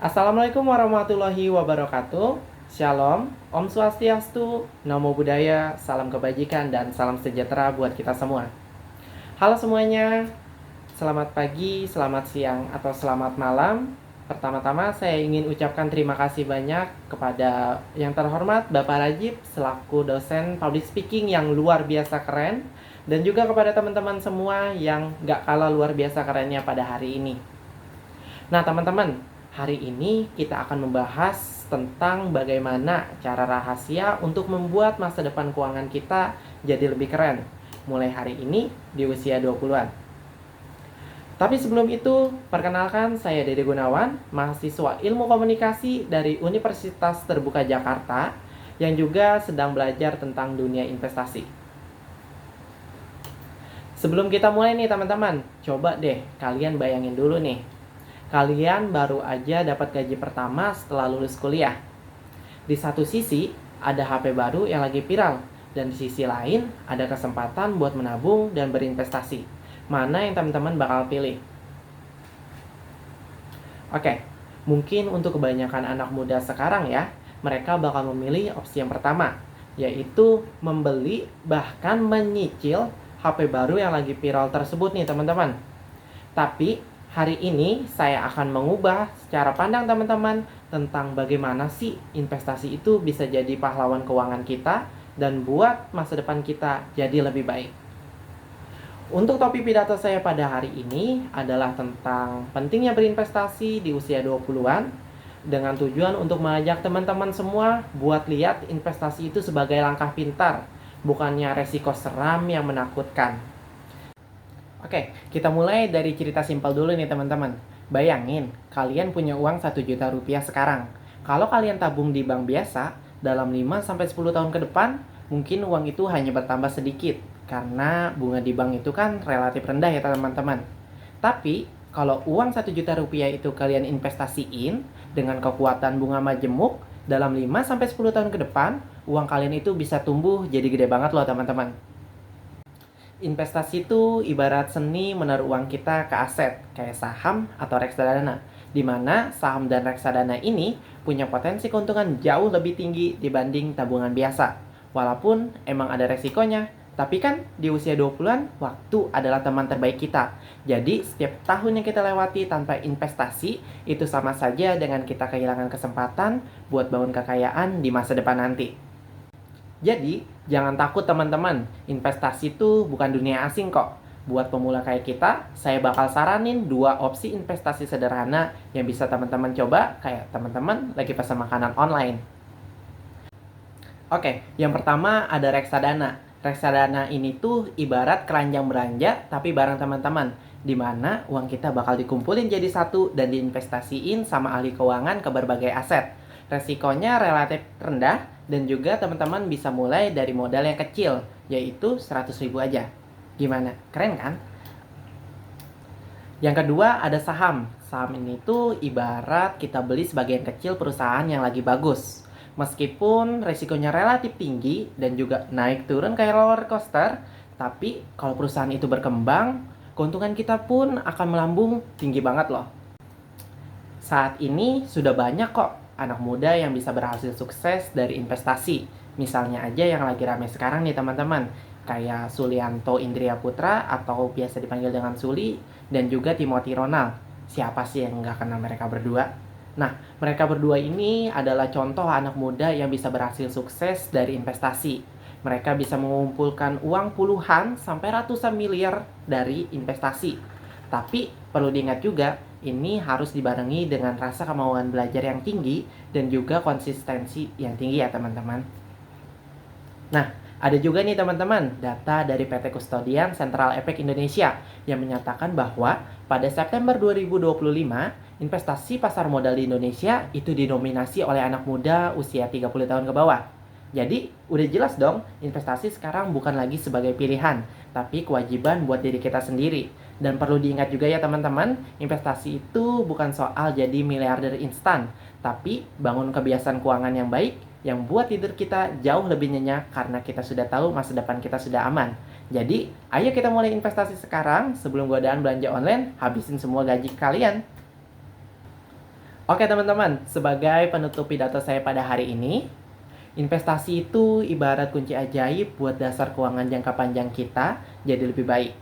Assalamualaikum warahmatullahi wabarakatuh. Shalom, Om Swastiastu, Namo Buddhaya, salam kebajikan dan salam sejahtera buat kita semua. Halo semuanya, selamat pagi, selamat siang, atau selamat malam. Pertama-tama saya ingin ucapkan terima kasih banyak kepada yang terhormat Bapak Rajib selaku dosen public speaking yang luar biasa keren, dan juga kepada teman-teman semua yang gak kalah luar biasa kerennya pada hari ini. Nah teman-teman, hari ini kita akan membahas tentang bagaimana cara rahasia untuk membuat masa depan keuangan kita jadi lebih keren mulai hari ini di usia 20-an. Tapi sebelum itu, perkenalkan saya Dede Gunawan, mahasiswa Ilmu Komunikasi dari Universitas Terbuka Jakarta yang juga sedang belajar tentang dunia investasi. Sebelum kita mulai nih teman-teman, coba deh kalian bayangin dulu nih. Kalian baru aja dapat gaji pertama setelah lulus kuliah. Di satu sisi, ada HP baru yang lagi viral. Dan di sisi lain, ada kesempatan buat menabung dan berinvestasi. Mana yang teman-teman bakal pilih? Oke, mungkin untuk kebanyakan anak muda sekarang ya, mereka bakal memilih opsi yang pertama, yaitu membeli bahkan menyicil HP baru yang lagi viral tersebut nih teman-teman. Tapi hari ini saya akan mengubah cara pandang teman-teman tentang bagaimana sih investasi itu bisa jadi pahlawan keuangan kita dan buat masa depan kita jadi lebih baik. Untuk topik pidato saya pada hari ini adalah tentang pentingnya berinvestasi di usia 20-an dengan tujuan untuk mengajak teman-teman semua buat lihat investasi itu sebagai langkah pintar, bukannya resiko seram yang menakutkan. Oke, kita mulai dari cerita simpel dulu nih teman-teman. Bayangin, kalian punya uang 1 juta rupiah sekarang. Kalau kalian tabung di bank biasa, dalam 5-10 tahun ke depan, mungkin uang itu hanya bertambah sedikit. Karena bunga di bank itu kan relatif rendah ya teman-teman. Tapi, kalau uang 1 juta rupiah itu kalian investasiin dengan kekuatan bunga majemuk, dalam 5-10 tahun ke depan, uang kalian itu bisa tumbuh jadi gede banget loh teman-teman. Investasi itu ibarat seni menaruh uang kita ke aset, kayak saham atau reksadana, di mana saham dan reksadana ini punya potensi keuntungan jauh lebih tinggi dibanding tabungan biasa. Walaupun emang ada resikonya, tapi kan di usia 20-an, waktu adalah teman terbaik kita. Jadi setiap tahun yang kita lewati tanpa investasi, itu sama saja dengan kita kehilangan kesempatan buat bangun kekayaan di masa depan nanti. Jadi, jangan takut teman-teman, investasi itu bukan dunia asing kok. Buat pemula kayak kita, saya bakal saranin 2 opsi investasi sederhana yang bisa teman-teman coba kayak teman-teman lagi pesan makanan online. Oke, yang pertama ada reksadana. Reksadana ini tuh ibarat keranjang belanja tapi bareng teman-teman, di mana uang kita bakal dikumpulin jadi satu dan diinvestasiin sama ahli keuangan ke berbagai aset. Resikonya relatif rendah dan juga teman-teman bisa mulai dari modal yang kecil, yaitu 100.000 aja. Gimana? Keren kan? Yang kedua ada saham. Saham ini tuh ibarat kita beli sebagian kecil perusahaan yang lagi bagus. Meskipun resikonya relatif tinggi dan juga naik turun kayak roller coaster, tapi kalau perusahaan itu berkembang, keuntungan kita pun akan melambung tinggi banget loh. Saat ini sudah banyak kok anak muda yang bisa berhasil sukses dari investasi. Misalnya aja yang lagi rame sekarang nih teman-teman, kayak Sulianto Indria Putra atau biasa dipanggil dengan Suli, dan juga Timothy Ronald. Siapa sih yang nggak kenal mereka berdua? Nah, mereka berdua ini adalah contoh anak muda yang bisa berhasil sukses dari investasi. Mereka bisa mengumpulkan uang puluhan sampai ratusan miliar dari investasi. Tapi perlu diingat juga, ini harus dibarengi dengan rasa kemauan belajar yang tinggi dan juga konsistensi yang tinggi ya teman-teman. Nah, ada juga nih teman-teman data dari PT Kustodian Central Efek Indonesia yang menyatakan bahwa pada September 2025, investasi pasar modal di Indonesia itu didominasi oleh anak muda usia 30 tahun ke bawah. Jadi, udah jelas dong, investasi sekarang bukan lagi sebagai pilihan, tapi kewajiban buat diri kita sendiri. Dan perlu diingat juga ya teman-teman, investasi itu bukan soal jadi miliarder instan, tapi bangun kebiasaan keuangan yang baik, yang buat tidur kita jauh lebih nyenyak karena kita sudah tahu masa depan kita sudah aman. Jadi, ayo kita mulai investasi sekarang sebelum godaan belanja online habisin semua gaji kalian. Oke teman-teman, sebagai penutup pidato saya pada hari ini, investasi itu ibarat kunci ajaib buat dasar keuangan jangka panjang kita jadi lebih baik.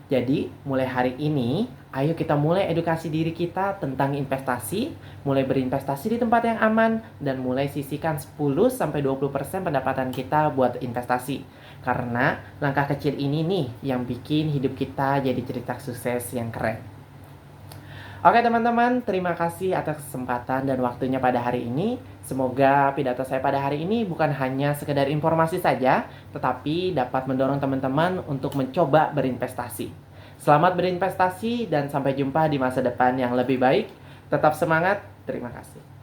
Jadi, mulai hari ini, ayo kita mulai edukasi diri kita tentang investasi, mulai berinvestasi di tempat yang aman, dan mulai sisihkan 10-20% pendapatan kita buat investasi. Karena langkah kecil ini nih yang bikin hidup kita jadi cerita sukses yang keren. Oke teman-teman, terima kasih atas kesempatan dan waktunya pada hari ini. Semoga pidato saya pada hari ini bukan hanya sekedar informasi saja, tetapi dapat mendorong teman-teman untuk mencoba berinvestasi. Selamat berinvestasi dan sampai jumpa di masa depan yang lebih baik. Tetap semangat, terima kasih.